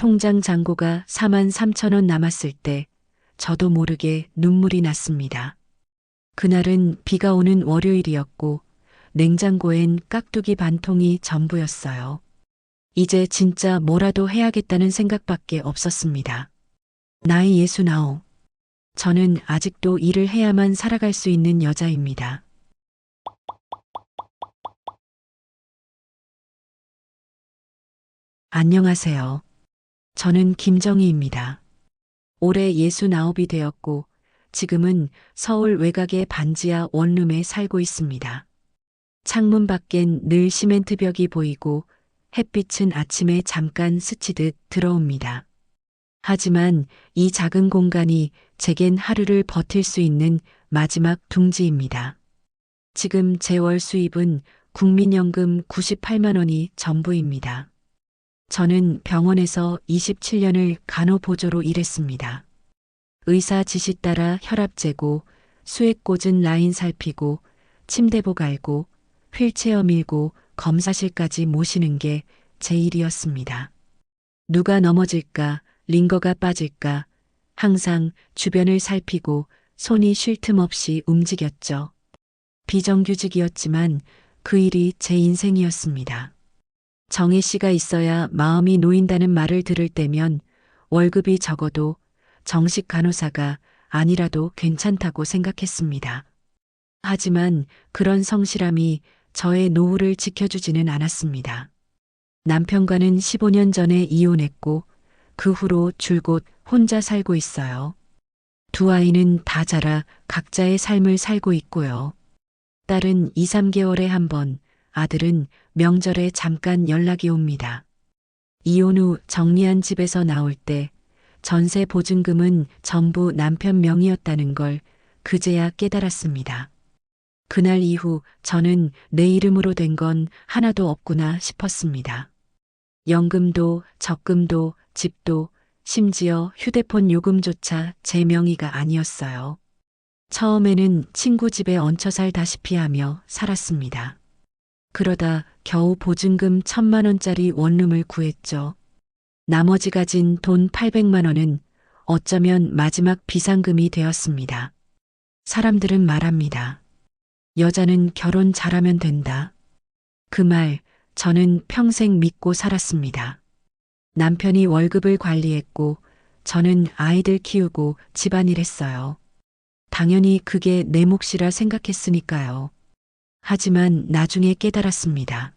통장 잔고가 4만 3천 원 남았을 때 저도 모르게 눈물이 났습니다. 그날은 비가 오는 월요일이었고 냉장고엔 깍두기 반 통이 전부였어요. 이제 진짜 뭐라도 해야겠다는 생각밖에 없었습니다. 나이 69. 저는 아직도 일을 해야만 살아갈 수 있는 여자입니다. 안녕하세요. 저는 김정희입니다. 올해 69이 되었고 지금은 서울 외곽의 반지하 원룸에 살고 있습니다. 창문 밖엔 늘 시멘트 벽이 보이고 햇빛은 아침에 잠깐 스치듯 들어옵니다. 하지만 이 작은 공간이 제겐 하루를 버틸 수 있는 마지막 둥지입니다. 지금 제 월 수입은 국민연금 98만 원이 전부입니다. 저는 병원에서 27년을 간호보조로 일했습니다. 의사 지시 따라 혈압 재고, 수액 꽂은 라인 살피고, 침대보 갈고, 휠체어 밀고 검사실까지 모시는 게 제 일이었습니다. 누가 넘어질까, 링거가 빠질까, 항상 주변을 살피고 손이 쉴 틈 없이 움직였죠. 비정규직이었지만 그 일이 제 인생이었습니다. 정혜 씨가 있어야 마음이 놓인다는 말을 들을 때면 월급이 적어도 정식 간호사가 아니라도 괜찮다고 생각했습니다. 하지만 그런 성실함이 저의 노후를 지켜주지는 않았습니다. 남편과는 15년 전에 이혼했고 그 후로 줄곧 혼자 살고 있어요. 두 아이는 다 자라 각자의 삶을 살고 있고요. 딸은 2, 3개월에 한 번, 아들은 명절에 잠깐 연락이 옵니다. 이혼 후 정리한 집에서 나올 때 전세 보증금은 전부 남편 명의였다는 걸 그제야 깨달았습니다. 그날 이후 저는 내 이름으로 된 건 하나도 없구나 싶었습니다. 연금도 적금도 집도 심지어 휴대폰 요금조차 제 명의가 아니었어요. 처음에는 친구 집에 얹혀 살다시피 하며 살았습니다. 그러다 겨우 보증금 1,000만 원짜리 원룸을 구했죠. 나머지 가진 돈 800만 원은 어쩌면 마지막 비상금이 되었습니다. 사람들은 말합니다. 여자는 결혼 잘하면 된다. 그 말 저는 평생 믿고 살았습니다. 남편이 월급을 관리했고 저는 아이들 키우고 집안일 했어요. 당연히 그게 내 몫이라 생각했으니까요. 하지만 나중에 깨달았습니다.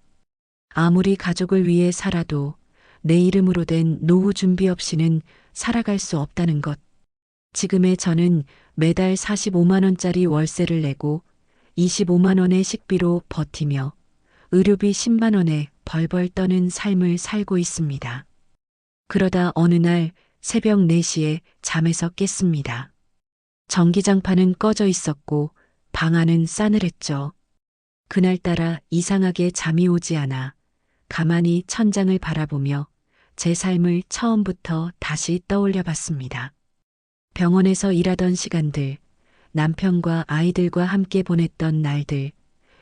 아무리 가족을 위해 살아도 내 이름으로 된 노후 준비 없이는 살아갈 수 없다는 것. 지금의 저는 매달 45만 원짜리 월세를 내고 25만 원의 식비로 버티며 의료비 10만 원에 벌벌 떠는 삶을 살고 있습니다. 그러다 어느 날 새벽 4시에 잠에서 깼습니다. 전기장판은 꺼져 있었고 방 안은 싸늘했죠. 그날따라 이상하게 잠이 오지 않아 가만히 천장을 바라보며 제 삶을 처음부터 다시 떠올려 봤습니다. 병원에서 일하던 시간들, 남편과 아이들과 함께 보냈던 날들,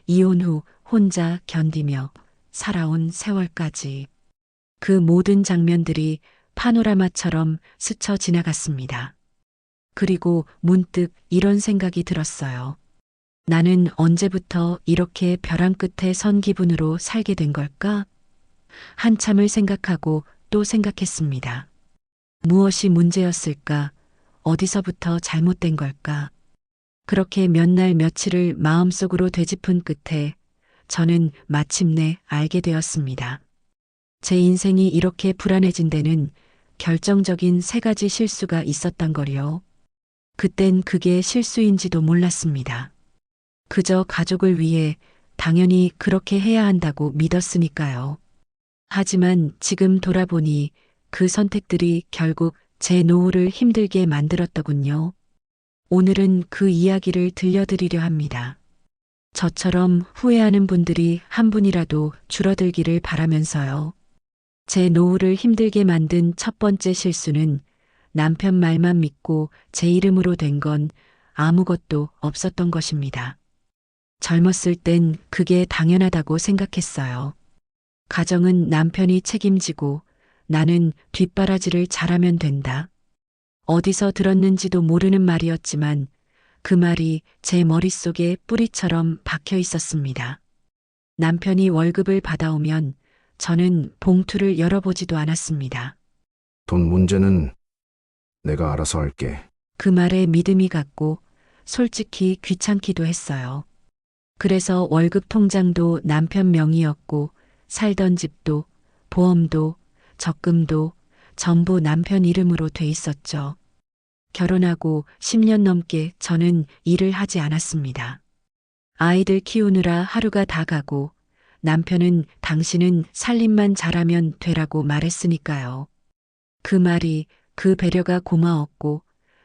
이혼 후 혼자 견디며 살아온 세월까지 그 모든 장면들이 파노라마처럼 스쳐 지나갔습니다. 그리고 문득 이런 생각이 들었어요. 나는 언제부터 이렇게 벼랑 끝에 선 기분으로 살게 된 걸까? 한참을 생각하고 또 생각했습니다. 무엇이 문제였을까? 어디서부터 잘못된 걸까? 그렇게 몇 날 며칠을 마음속으로 되짚은 끝에 저는 마침내 알게 되었습니다. 제 인생이 이렇게 불안해진 데는 결정적인 3가지 실수가 있었단 거요. 그땐 그게 실수인지도 몰랐습니다. 그저 가족을 위해 당연히 그렇게 해야 한다고 믿었으니까요. 하지만 지금 돌아보니 그 선택들이 결국 제 노후를 힘들게 만들었더군요. 오늘은 그 이야기를 들려드리려 합니다. 저처럼 후회하는 분들이 한 분이라도 줄어들기를 바라면서요. 제 노후를 힘들게 만든 첫 번째 실수는 남편 말만 믿고 제 이름으로 된 건 아무것도 없었던 것입니다. 젊었을 땐 그게 당연하다고 생각했어요. 가정은 남편이 책임지고 나는 뒷바라지를 잘하면 된다. 어디서 들었는지도 모르는 말이었지만 그 말이 제 머릿속에 뿌리처럼 박혀 있었습니다. 남편이 월급을 받아오면 저는 봉투를 열어보지도 않았습니다. 돈 문제는 내가 알아서 할게. 그 말에 믿음이 갔고 솔직히 귀찮기도 했어요. 그래서 월급 통장도 남편 명의였고 살던 집도 보험도 적금도 전부 남편 이름으로 돼 있었죠. 결혼하고 10년 넘게 저는 일을 하지 않았습니다. 아이들 키우느라 하루가 다 가고 남편은 당신은 살림만 잘하면 되라고 말했으니까요. 그 말이 그 배려가 고마웠고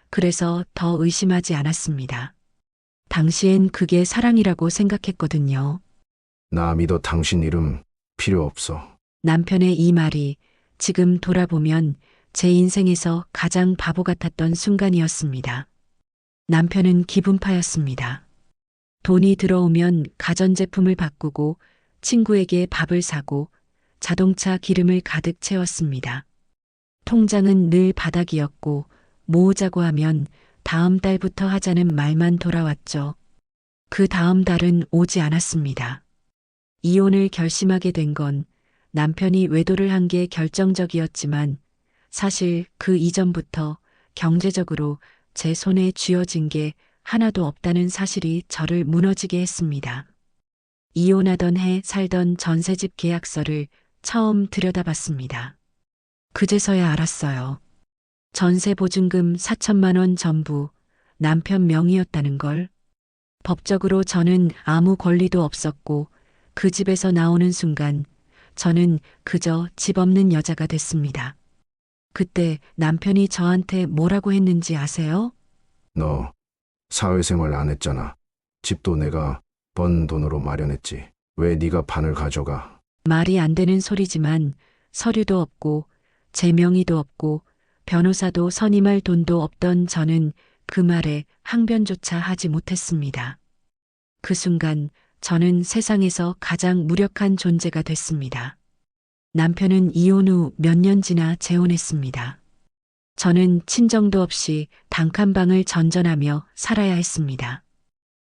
그래서 더 의심하지 않았습니다. 당시엔 그게 사랑이라고 생각했거든요. 나 믿어. 당신 이름 필요 없어. 남편의 이 말이 지금 돌아보면 제 인생에서 가장 바보 같았던 순간이었습니다. 남편은 기분파였습니다. 돈이 들어오면 가전제품을 바꾸고 친구에게 밥을 사고 자동차 기름을 가득 채웠습니다. 통장은 늘 바닥이었고 모으자고 하면 다음 달부터 하자는 말만 돌아왔죠. 그 다음 달은 오지 않았습니다. 이혼을 결심하게 된 건 남편이 외도를 한 게 결정적이었지만 사실 그 이전부터 경제적으로 제 손에 쥐어진 게 하나도 없다는 사실이 저를 무너지게 했습니다. 이혼하던 해 살던 전셋집 계약서를 처음 들여다봤습니다. 그제서야 알았어요. 전세 보증금 4천만 원 전부 남편 명의였다는 걸. 법적으로 저는 아무 권리도 없었고 그 집에서 나오는 순간 저는 그저 집 없는 여자가 됐습니다. 그때 남편이 저한테 뭐라고 했는지 아세요? 너 사회생활 안 했잖아. 집도 내가 번 돈으로 마련했지. 왜 네가 반을 가져가? 말이 안 되는 소리지만 서류도 없고 제 명의도 없고 변호사도 선임할 돈도 없던 저는 그 말에 항변조차 하지 못했습니다. 그 순간 저는 세상에서 가장 무력한 존재가 됐습니다. 남편은 이혼 후 몇 년 지나 재혼했습니다. 저는 친정도 없이 단칸방을 전전하며 살아야 했습니다.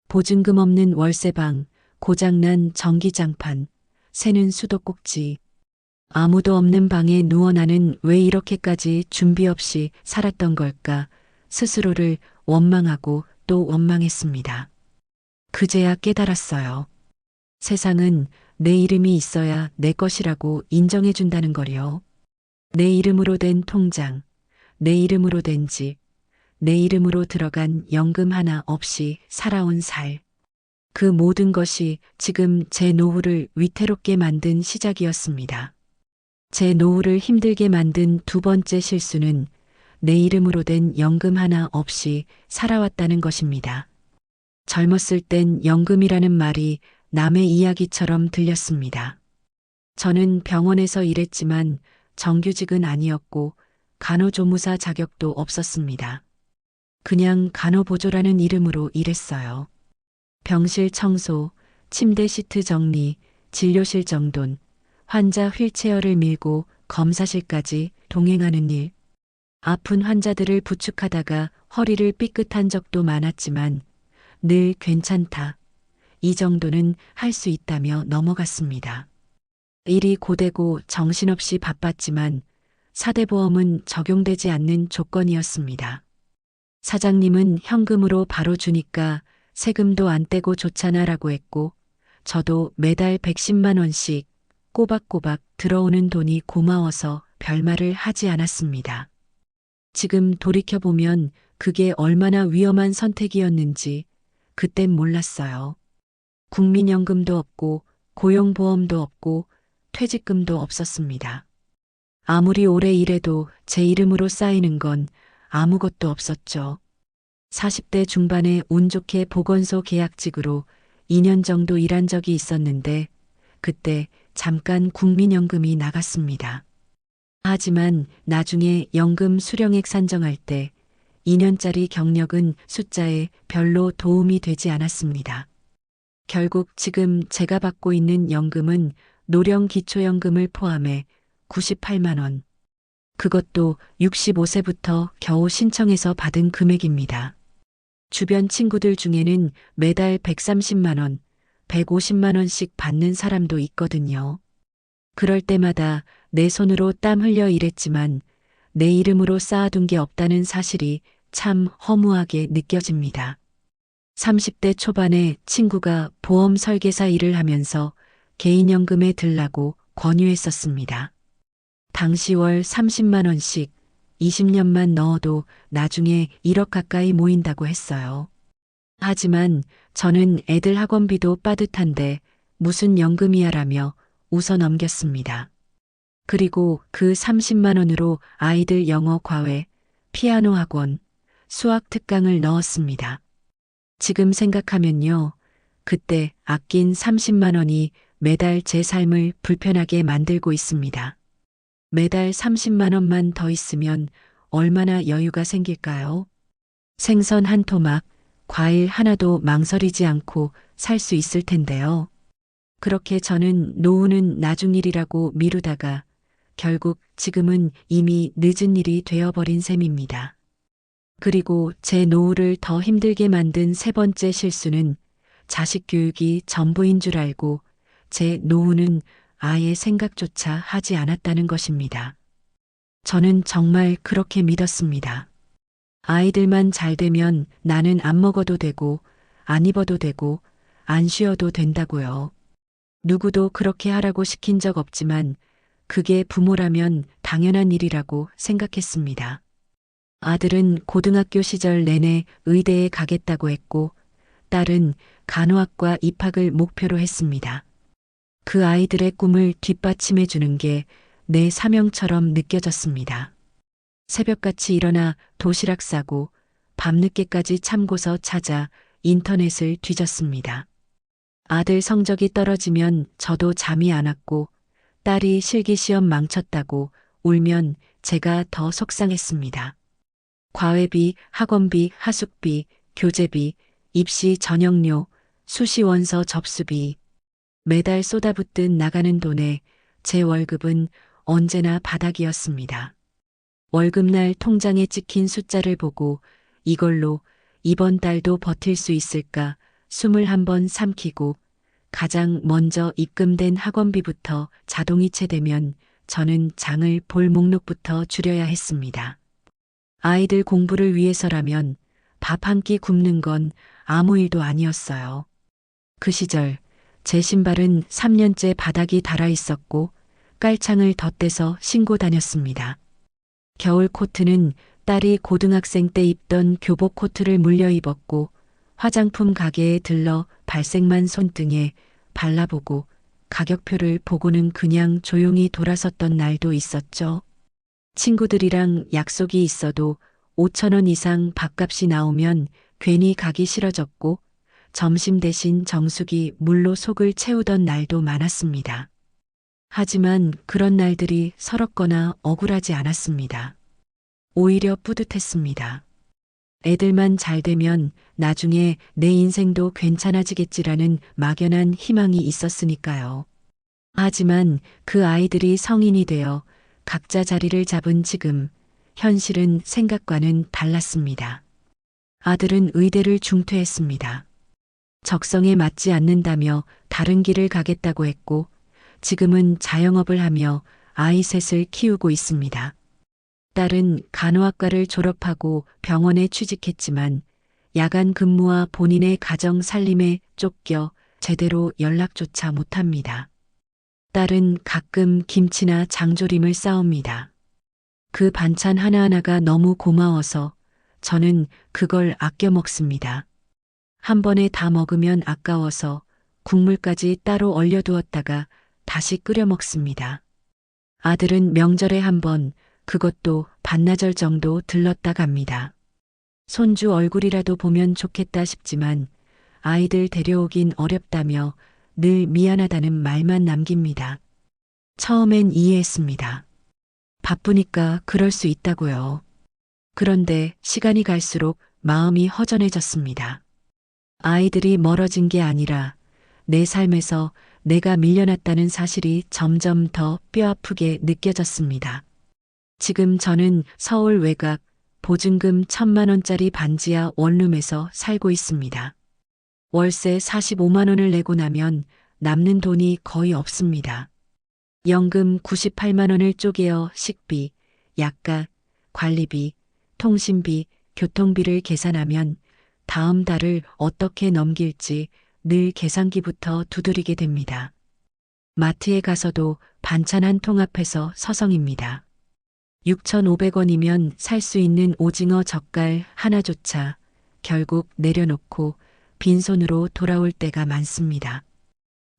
보증금 없는 월세방, 고장난 전기장판, 새는 수도꼭지, 아무도 없는 방에 누워 나는 왜 이렇게까지 준비 없이 살았던 걸까 스스로를 원망하고 또 원망했습니다. 그제야 깨달았어요. 세상은 내 이름이 있어야 내 것이라고 인정해준다는 거요. 내 이름으로 된 통장, 내 이름으로 된 집, 내 이름으로 들어간 연금 하나 없이 살아온 살. 그 모든 것이 지금 제 노후를 위태롭게 만든 시작이었습니다. 제 노후를 힘들게 만든 두 번째 실수는 내 이름으로 된 연금 하나 없이 살아왔다는 것입니다. 젊었을 땐 연금이라는 말이 남의 이야기처럼 들렸습니다. 저는 병원에서 일했지만 정규직은 아니었고 간호조무사 자격도 없었습니다. 그냥 간호보조라는 이름으로 일했어요. 병실 청소, 침대 시트 정리, 진료실 정돈, 환자 휠체어를 밀고 검사실까지 동행하는 일. 아픈 환자들을 부축하다가 허리를 삐끗한 적도 많았지만 늘 괜찮다. 이 정도는 할 수 있다며 넘어갔습니다. 일이 고되고 정신없이 바빴지만 사대보험은 적용되지 않는 조건이었습니다. 사장님은 현금으로 바로 주니까 세금도 안 떼고 좋잖아라고 했고 저도 매달 110만 원씩 꼬박꼬박 들어오는 돈이 고마워서 별말을 하지 않았습니다. 지금 돌이켜보면 그게 얼마나 위험한 선택이었는지 그땐 몰랐어요. 국민연금도 없고 고용보험도 없고 퇴직금도 없었습니다. 아무리 오래 일해도 제 이름으로 쌓이는 건 아무것도 없었죠. 40대 중반에 운 좋게 보건소 계약직으로 2년 정도 일한 적이 있었는데 그때 잠깐 국민연금이 나갔습니다. 하지만 나중에 연금 수령액 산정할 때 2년짜리 경력은 숫자에 별로 도움이 되지 않았습니다. 결국 지금 제가 받고 있는 연금은 노령 기초연금을 포함해 98만 원, 그것도 65세부터 겨우 신청해서 받은 금액입니다. 주변 친구들 중에는 매달 130만 원, 150만 원씩 받는 사람도 있거든요. 그럴 때마다 내 손으로 땀 흘려 일했지만 내 이름으로 쌓아둔 게 없다는 사실이 참 허무하게 느껴집니다. 30대 초반에 친구가 보험 설계사 일을 하면서 개인연금에 들라고 권유했었습니다. 당시 월 30만 원씩 20년만 넣어도 나중에 1억 가까이 모인다고 했어요. 하지만 저는 애들 학원비도 빠듯한데 무슨 연금이야라며 웃어 넘겼습니다. 그리고 그 30만 원으로 아이들 영어 과외, 피아노 학원, 수학 특강을 넣었습니다. 지금 생각하면요. 그때 아낀 30만 원이 매달 제 삶을 불편하게 만들고 있습니다. 매달 30만 원만 더 있으면 얼마나 여유가 생길까요? 생선 한 토막, 과일 하나도 망설이지 않고 살 수 있을 텐데요. 그렇게 저는 노후는 나중 일이라고 미루다가 결국 지금은 이미 늦은 일이 되어버린 셈입니다. 그리고 제 노후를 더 힘들게 만든 세 번째 실수는 자식 교육이 전부인 줄 알고 제 노후는 아예 생각조차 하지 않았다는 것입니다. 저는 정말 그렇게 믿었습니다. 아이들만 잘 되면 나는 안 먹어도 되고, 안 입어도 되고, 안 쉬어도 된다고요. 누구도 그렇게 하라고 시킨 적 없지만 그게 부모라면 당연한 일이라고 생각했습니다. 아들은 고등학교 시절 내내 의대에 가겠다고 했고, 딸은 간호학과 입학을 목표로 했습니다. 그 아이들의 꿈을 뒷받침해 주는 게 내 사명처럼 느껴졌습니다. 새벽같이 일어나 도시락 싸고 밤늦게까지 참고서 찾아 인터넷을 뒤졌습니다. 아들 성적이 떨어지면 저도 잠이 안 왔고 딸이 실기시험 망쳤다고 울면 제가 더 속상했습니다. 과외비, 학원비, 하숙비, 교재비, 입시 전형료, 수시 원서 접수비. 매달 쏟아붓듯 나가는 돈에 제 월급은 언제나 바닥이었습니다. 월급날 통장에 찍힌 숫자를 보고 이걸로 이번 달도 버틸 수 있을까 숨을 한번 삼키고 가장 먼저 입금된 학원비부터 자동이체되면 저는 장을 볼 목록부터 줄여야 했습니다. 아이들 공부를 위해서라면 밥 한 끼 굶는 건 아무 일도 아니었어요. 그 시절 제 신발은 3년째 바닥이 닳아 있었고 깔창을 덧대서 신고 다녔습니다. 겨울 코트는 딸이 고등학생 때 입던 교복 코트를 물려 입었고 화장품 가게에 들러 발색만 손등에 발라보고 가격표를 보고는 그냥 조용히 돌아섰던 날도 있었죠. 친구들이랑 약속이 있어도 5천 원 이상 밥값이 나오면 괜히 가기 싫어졌고 점심 대신 정수기 물로 속을 채우던 날도 많았습니다. 하지만 그런 날들이 서럽거나 억울하지 않았습니다. 오히려 뿌듯했습니다. 애들만 잘 되면 나중에 내 인생도 괜찮아지겠지라는 막연한 희망이 있었으니까요. 하지만 그 아이들이 성인이 되어 각자 자리를 잡은 지금 현실은 생각과는 달랐습니다. 아들은 의대를 중퇴했습니다. 적성에 맞지 않는다며 다른 길을 가겠다고 했고 지금은 자영업을 하며 아이 셋을 키우고 있습니다. 딸은 간호학과를 졸업하고 병원에 취직했지만 야간 근무와 본인의 가정 살림에 쫓겨 제대로 연락조차 못합니다. 딸은 가끔 김치나 장조림을 싸옵니다. 그 반찬 하나하나가 너무 고마워서 저는 그걸 아껴 먹습니다. 한 번에 다 먹으면 아까워서 국물까지 따로 얼려두었다가 다시 끓여 먹습니다. 아들은 명절에 한 번, 그것도 반나절 정도 들렀다 갑니다. 손주 얼굴이라도 보면 좋겠다 싶지만 아이들 데려오긴 어렵다며 늘 미안하다는 말만 남깁니다. 처음엔 이해했습니다. 바쁘니까 그럴 수 있다고요. 그런데 시간이 갈수록 마음이 허전해졌습니다. 아이들이 멀어진 게 아니라 내 삶에서 내가 밀려났다는 사실이 점점 더 뼈아프게 느껴졌습니다. 지금 저는 서울 외곽 보증금 1,000만 원짜리 반지하 원룸에서 살고 있습니다. 월세 45만 원을 내고 나면 남는 돈이 거의 없습니다. 연금 98만 원을 쪼개어 식비, 약가, 관리비, 통신비, 교통비를 계산하면 다음 달을 어떻게 넘길지 늘 계산기부터 두드리게 됩니다. 마트에 가서도 반찬 한 통 앞에서 서성입니다. 6,500원이면 살 수 있는 오징어 젓갈 하나조차 결국 내려놓고 빈손으로 돌아올 때가 많습니다.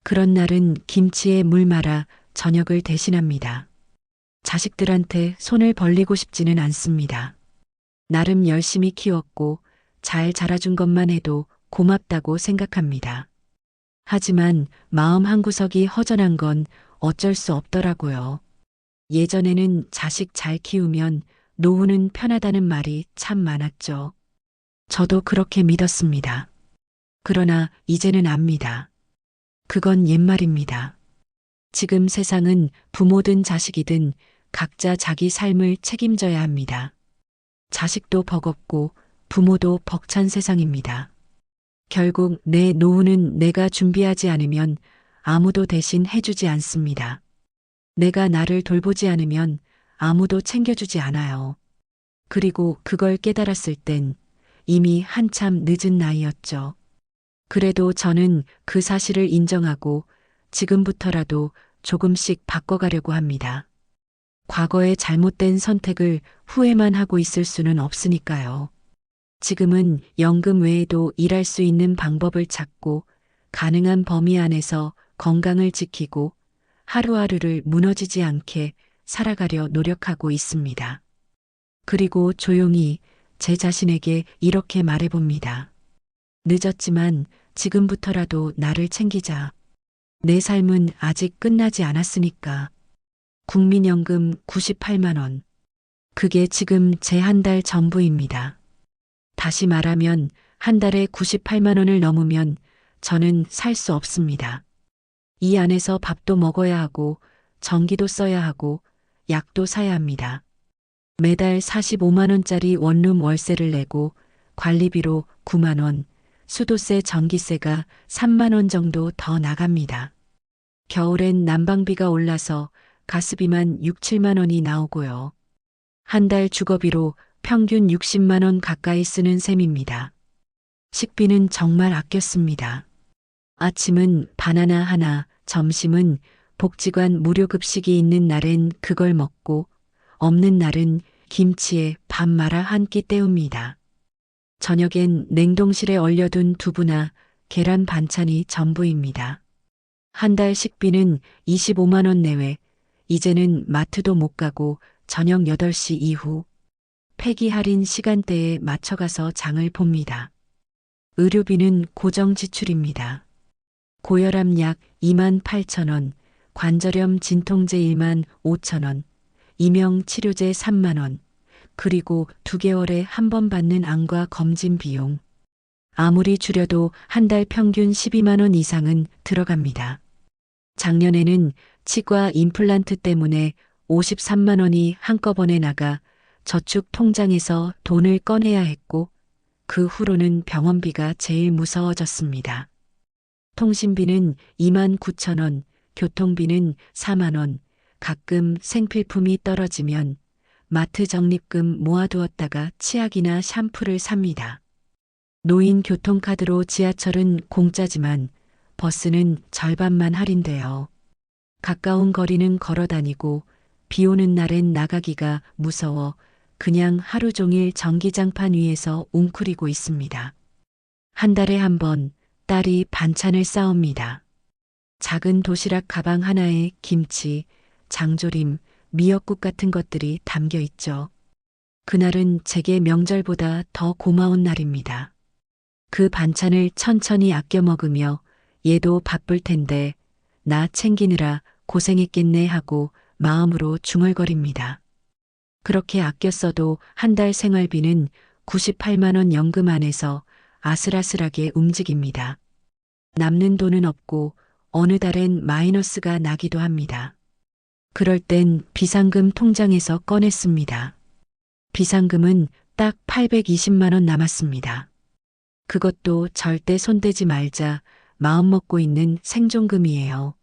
그런 날은 김치에 물 말아 저녁을 대신합니다. 자식들한테 손을 벌리고 싶지는 않습니다. 나름 열심히 키웠고 잘 자라준 것만 해도 고맙다고 생각합니다. 하지만 마음 한구석이 허전한 건 어쩔 수 없더라고요. 예전에는 자식 잘 키우면 노후는 편하다는 말이 참 많았죠. 저도 그렇게 믿었습니다. 그러나 이제는 압니다. 그건 옛말입니다. 지금 세상은 부모든 자식이든 각자 자기 삶을 책임져야 합니다. 자식도 버겁고 부모도 벅찬 세상입니다. 결국 내 노후는 내가 준비하지 않으면 아무도 대신 해주지 않습니다. 내가 나를 돌보지 않으면 아무도 챙겨주지 않아요. 그리고 그걸 깨달았을 땐 이미 한참 늦은 나이였죠. 그래도 저는 그 사실을 인정하고 지금부터라도 조금씩 바꿔가려고 합니다. 과거의 잘못된 선택을 후회만 하고 있을 수는 없으니까요. 지금은 연금 외에도 일할 수 있는 방법을 찾고 가능한 범위 안에서 건강을 지키고 하루하루를 무너지지 않게 살아가려 노력하고 있습니다. 그리고 조용히 제 자신에게 이렇게 말해봅니다. 늦었지만 지금부터라도 나를 챙기자. 내 삶은 아직 끝나지 않았으니까. 국민연금 98만 원. 그게 지금 제 한 달 전부입니다. 다시 말하면 한 달에 98만 원을 넘으면 저는 살 수 없습니다. 이 안에서 밥도 먹어야 하고 전기도 써야 하고 약도 사야 합니다. 매달 45만 원짜리 원룸 월세를 내고 관리비로 9만 원, 수도세 전기세가 3만 원 정도 더 나갑니다. 겨울엔 난방비가 올라서 가스비만 6, 7만 원이 나오고요. 한 달 주거비로 평균 60만 원 가까이 쓰는 셈입니다. 식비는 정말 아꼈습니다. 아침은 바나나 하나, 점심은 복지관 무료 급식이 있는 날엔 그걸 먹고 없는 날은 김치에 밥 말아 한 끼 때웁니다. 저녁엔 냉동실에 얼려둔 두부나 계란 반찬이 전부입니다. 한 달 식비는 25만 원 내외, 이제는 마트도 못 가고 저녁 8시 이후 폐기 할인 시간대에 맞춰가서 장을 봅니다. 의료비는 고정 지출입니다. 고혈압 약 28,000원, 관절염 진통제 15,000원, 이명 치료제 3만 원, 그리고 2개월에 한 번 받는 암과 검진 비용. 아무리 줄여도 한 달 평균 12만 원 이상은 들어갑니다. 작년에는 치과 임플란트 때문에 53만 원이 한꺼번에 나가 저축 통장에서 돈을 꺼내야 했고 그 후로는 병원비가 제일 무서워졌습니다. 통신비는 29,000원, 교통비는 4만 원, 가끔 생필품이 떨어지면 마트 적립금 모아두었다가 치약이나 샴푸를 삽니다. 노인 교통카드로 지하철은 공짜지만 버스는 절반만 할인돼요. 가까운 거리는 걸어 다니고 비 오는 날엔 나가기가 무서워 그냥 하루 종일 전기장판 위에서 웅크리고 있습니다. 한 달에 한 번 딸이 반찬을 싸옵니다. 작은 도시락 가방 하나에 김치, 장조림, 미역국 같은 것들이 담겨 있죠. 그날은 제게 명절보다 더 고마운 날입니다. 그 반찬을 천천히 아껴 먹으며 얘도 바쁠 텐데 나 챙기느라 고생했겠네 하고 마음으로 중얼거립니다. 그렇게 아껴 써도 한 달 생활비는 98만 원 연금 안에서 아슬아슬하게 움직입니다. 남는 돈은 없고 어느 달엔 마이너스가 나기도 합니다. 그럴 땐 비상금 통장에서 꺼냈습니다. 비상금은 딱 820만 원 남았습니다. 그것도 절대 손대지 말자 마음먹고 있는 생존금이에요.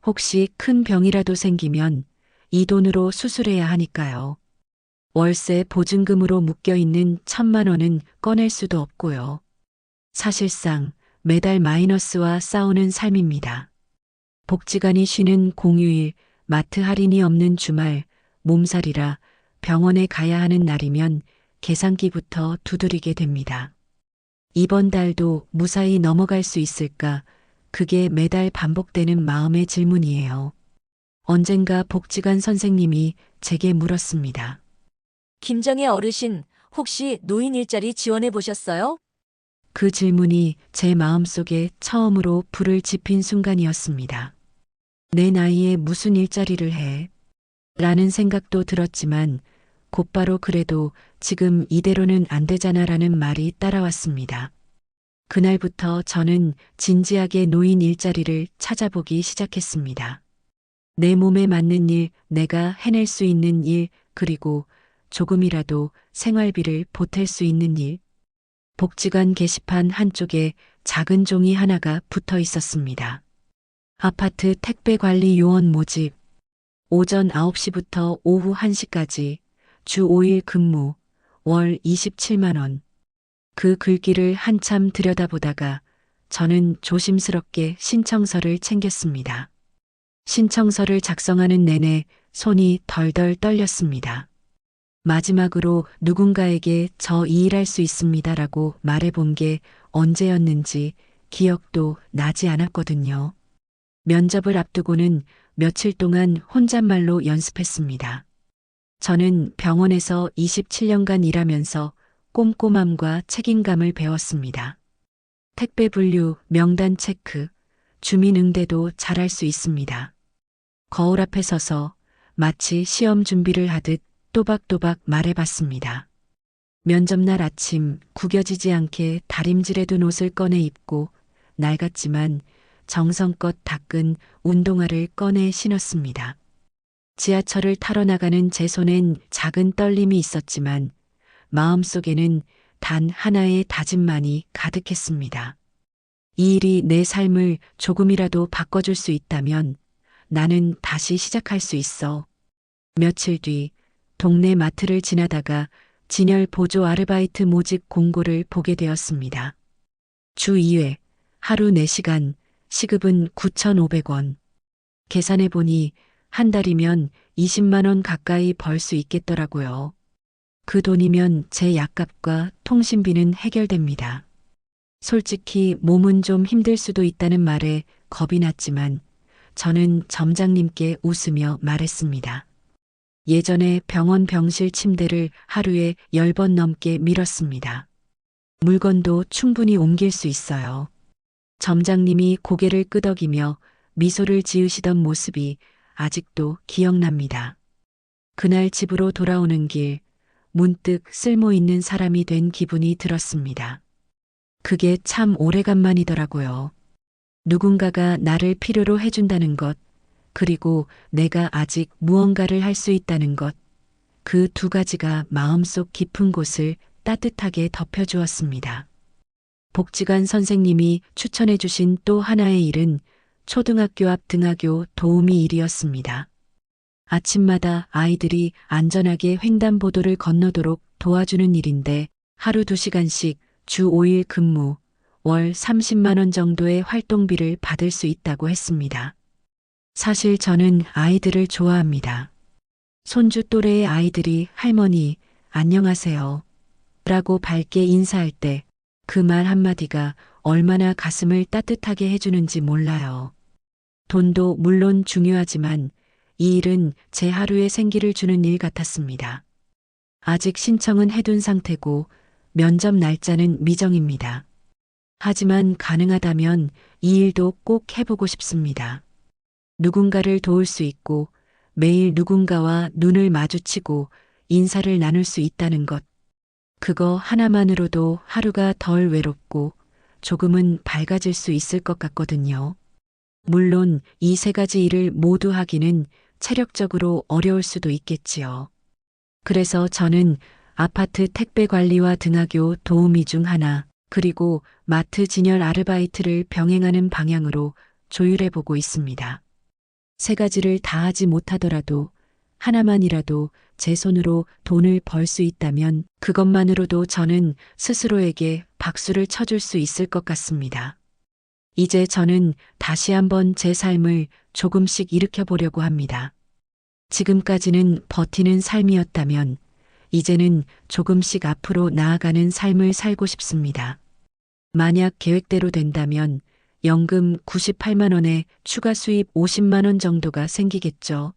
혹시 큰 병이라도 생기면 이 돈으로 수술해야 하니까요. 월세 보증금으로 묶여있는 1,000만 원은 꺼낼 수도 없고요. 사실상 매달 마이너스와 싸우는 삶입니다. 복지관이 쉬는 공휴일, 마트 할인이 없는 주말, 몸살이라 병원에 가야 하는 날이면 계산기부터 두드리게 됩니다. 이번 달도 무사히 넘어갈 수 있을까? 그게 매달 반복되는 마음의 질문이에요. 언젠가 복지관 선생님이 제게 물었습니다. 김정혜 어르신, 혹시 노인 일자리 지원해 보셨어요? 그 질문이 제 마음속에 처음으로 불을 지핀 순간이었습니다. 내 나이에 무슨 일자리를 해? 라는 생각도 들었지만 곧바로 그래도 지금 이대로는 안 되잖아라는 말이 따라왔습니다. 그날부터 저는 진지하게 노인 일자리를 찾아보기 시작했습니다. 내 몸에 맞는 일, 내가 해낼 수 있는 일, 그리고 조금이라도 생활비를 보탤 수 있는 일. 복지관 게시판 한쪽에 작은 종이 하나가 붙어 있었습니다. 아파트 택배 관리 요원 모집. 오전 9시부터 오후 1시까지 주 5일 근무. 월 27만 원. 그 글귀를 한참 들여다보다가 저는 조심스럽게 신청서를 챙겼습니다. 신청서를 작성하는 내내 손이 덜덜 떨렸습니다. 마지막으로 누군가에게 저 이 일할 수 있습니다라고 말해본 게 언제였는지 기억도 나지 않았거든요. 면접을 앞두고는 며칠 동안 혼잣말로 연습했습니다. 저는 병원에서 27년간 일하면서 꼼꼼함과 책임감을 배웠습니다. 택배 분류, 명단 체크, 주민 응대도 잘할 수 있습니다. 거울 앞에 서서 마치 시험 준비를 하듯 또박또박 말해봤습니다. 면접날 아침 구겨지지 않게 다림질해둔 옷을 꺼내 입고 낡았지만 정성껏 닦은 운동화를 꺼내 신었습니다. 지하철을 타러 나가는 제 손엔 작은 떨림이 있었지만 마음속에는 단 하나의 다짐만이 가득했습니다. 이 일이 내 삶을 조금이라도 바꿔줄 수 있다면 나는 다시 시작할 수 있어. 며칠 뒤 동네 마트를 지나다가 진열 보조 아르바이트 모집 공고를 보게 되었습니다. 주 2회, 하루 4시간, 시급은 9,500원. 계산해 보니 한 달이면 20만 원 가까이 벌 수 있겠더라고요. 그 돈이면 제 약값과 통신비는 해결됩니다. 솔직히 몸은 좀 힘들 수도 있다는 말에 겁이 났지만 저는 점장님께 웃으며 말했습니다. 예전에 병원 병실 침대를 하루에 10번 넘게 밀었습니다. 물건도 충분히 옮길 수 있어요. 점장님이 고개를 끄덕이며 미소를 지으시던 모습이 아직도 기억납니다. 그날 집으로 돌아오는 길, 문득 쓸모 있는 사람이 된 기분이 들었습니다. 그게 참 오래간만이더라고요. 누군가가 나를 필요로 해준다는 것, 그리고 내가 아직 무언가를 할 수 있다는 것, 그 두 가지가 마음속 깊은 곳을 따뜻하게 덮여주었습니다. 복지관 선생님이 추천해 주신 또 하나의 일은 초등학교 앞 등하교 도우미 일이었습니다. 아침마다 아이들이 안전하게 횡단보도를 건너도록 도와주는 일인데 하루 2시간씩 주 5일 근무, 월 30만 원 정도의 활동비를 받을 수 있다고 했습니다. 사실 저는 아이들을 좋아합니다. 손주 또래의 아이들이 할머니, 안녕하세요. 라고 밝게 인사할 때 그 말 한마디가 얼마나 가슴을 따뜻하게 해주는지 몰라요. 돈도 물론 중요하지만 이 일은 제 하루의 생기를 주는 일 같았습니다. 아직 신청은 해둔 상태고 면접 날짜는 미정입니다. 하지만 가능하다면 이 일도 꼭 해보고 싶습니다. 누군가를 도울 수 있고 매일 누군가와 눈을 마주치고 인사를 나눌 수 있다는 것. 그거 하나만으로도 하루가 덜 외롭고 조금은 밝아질 수 있을 것 같거든요. 물론 이 3가지 일을 모두 하기는 체력적으로 어려울 수도 있겠지요. 그래서 저는 아파트 택배 관리와 등하교 도우미 중 하나, 그리고 마트 진열 아르바이트를 병행하는 방향으로 조율해 보고 있습니다. 세 가지를 다 하지 못하더라도 하나만이라도 제 손으로 돈을 벌 수 있다면 그것만으로도 저는 스스로에게 박수를 쳐줄 수 있을 것 같습니다. 이제 저는 다시 한번 제 삶을 조금씩 일으켜 보려고 합니다. 지금까지는 버티는 삶이었다면 이제는 조금씩 앞으로 나아가는 삶을 살고 싶습니다. 만약 계획대로 된다면 연금 98만 원에 추가 수입 50만 원 정도가 생기겠죠.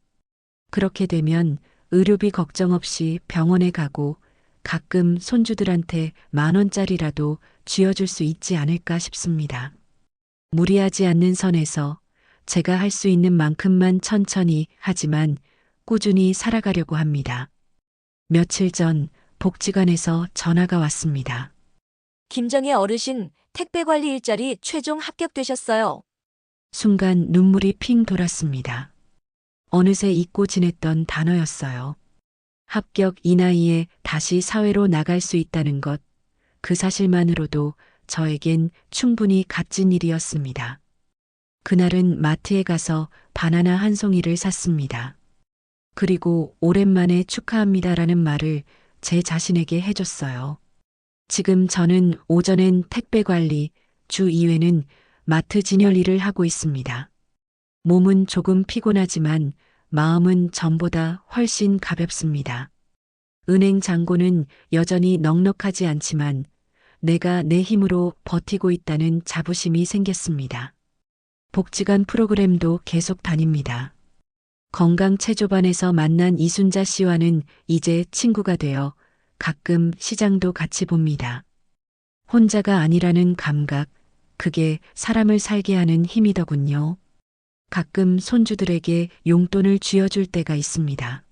그렇게 되면 의료비 걱정 없이 병원에 가고 가끔 손주들한테 10,000원짜리라도 쥐어줄 수 있지 않을까 싶습니다. 무리하지 않는 선에서 제가 할 수 있는 만큼만 천천히 하지만 꾸준히 살아가려고 합니다. 며칠 전 복지관에서 전화가 왔습니다. 김정혜 어르신 택배 관리 일자리 최종 합격되셨어요. 순간 눈물이 핑 돌았습니다. 어느새 잊고 지냈던 단어였어요. 합격 이 나이에 다시 사회로 나갈 수 있다는 것, 그 사실만으로도 저에겐 충분히 값진 일이었습니다. 그날은 마트에 가서 바나나 한 송이를 샀습니다. 그리고 오랜만에 축하합니다라는 말을 제 자신에게 해줬어요. 지금 저는 오전엔 택배 관리, 주 2회는 마트 진열 일을 하고 있습니다. 몸은 조금 피곤하지만 마음은 전보다 훨씬 가볍습니다. 은행 잔고는 여전히 넉넉하지 않지만 내가 내 힘으로 버티고 있다는 자부심이 생겼습니다. 복지관 프로그램도 계속 다닙니다. 건강체조반에서 만난 이순자 씨와는 이제 친구가 되어 가끔 시장도 같이 봅니다. 혼자가 아니라는 감각, 그게 사람을 살게 하는 힘이더군요. 가끔 손주들에게 용돈을 쥐어줄 때가 있습니다.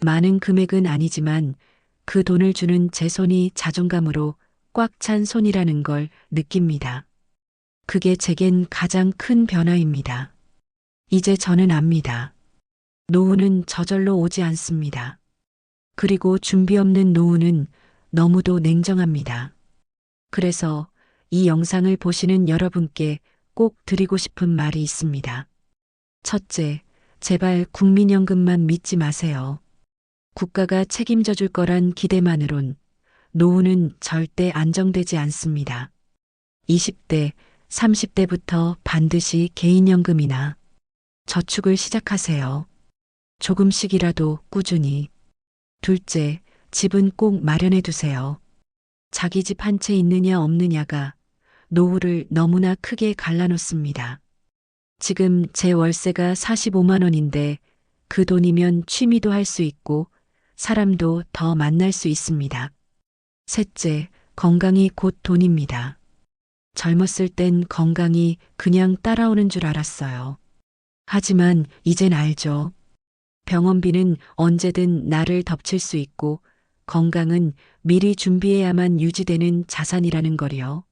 많은 금액은 아니지만 그 돈을 주는 제 손이 자존감으로 꽉 찬 손이라는 걸 느낍니다. 그게 제겐 가장 큰 변화입니다. 이제 저는 압니다. 노후는 저절로 오지 않습니다. 그리고 준비 없는 노후는 너무도 냉정합니다. 그래서 이 영상을 보시는 여러분께 꼭 드리고 싶은 말이 있습니다. 첫째, 제발 국민연금만 믿지 마세요. 국가가 책임져 줄 거란 기대만으론 노후는 절대 안정되지 않습니다. 20대, 30대부터 반드시 개인연금이나 저축을 시작하세요. 조금씩이라도 꾸준히. 둘째, 집은 꼭 마련해 두세요. 자기 집 한 채 있느냐 없느냐가 노후를 너무나 크게 갈라놓습니다. 지금 제 월세가 45만 원인데 그 돈이면 취미도 할 수 있고 사람도 더 만날 수 있습니다. 셋째, 건강이 곧 돈입니다. 젊었을 땐 건강이 그냥 따라오는 줄 알았어요. 하지만 이젠 알죠. 병원비는 언제든 나를 덮칠 수 있고 건강은 미리 준비해야만 유지되는 자산이라는 거요.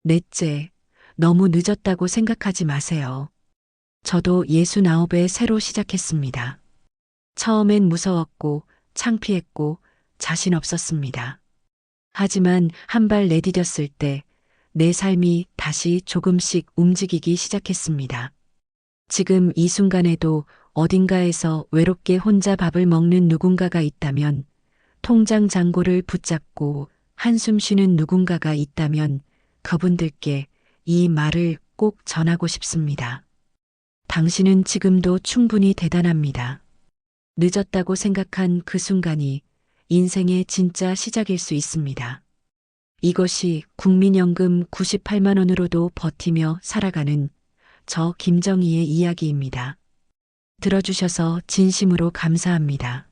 넷째, 너무 늦었다고 생각하지 마세요. 저도 69에 새로 시작했습니다. 처음엔 무서웠고 창피했고 자신 없었습니다. 하지만 한 발 내디뎠을 때 내 삶이 다시 조금씩 움직이기 시작했습니다. 지금 이 순간에도 어딘가에서 외롭게 혼자 밥을 먹는 누군가가 있다면, 통장 잔고를 붙잡고 한숨 쉬는 누군가가 있다면 그분들께 이 말을 꼭 전하고 싶습니다. 당신은 지금도 충분히 대단합니다. 늦었다고 생각한 그 순간이 인생의 진짜 시작일 수 있습니다. 이것이 국민연금 98만 원으로도 버티며 살아가는 저 김정희의 이야기입니다. 들어주셔서 진심으로 감사합니다.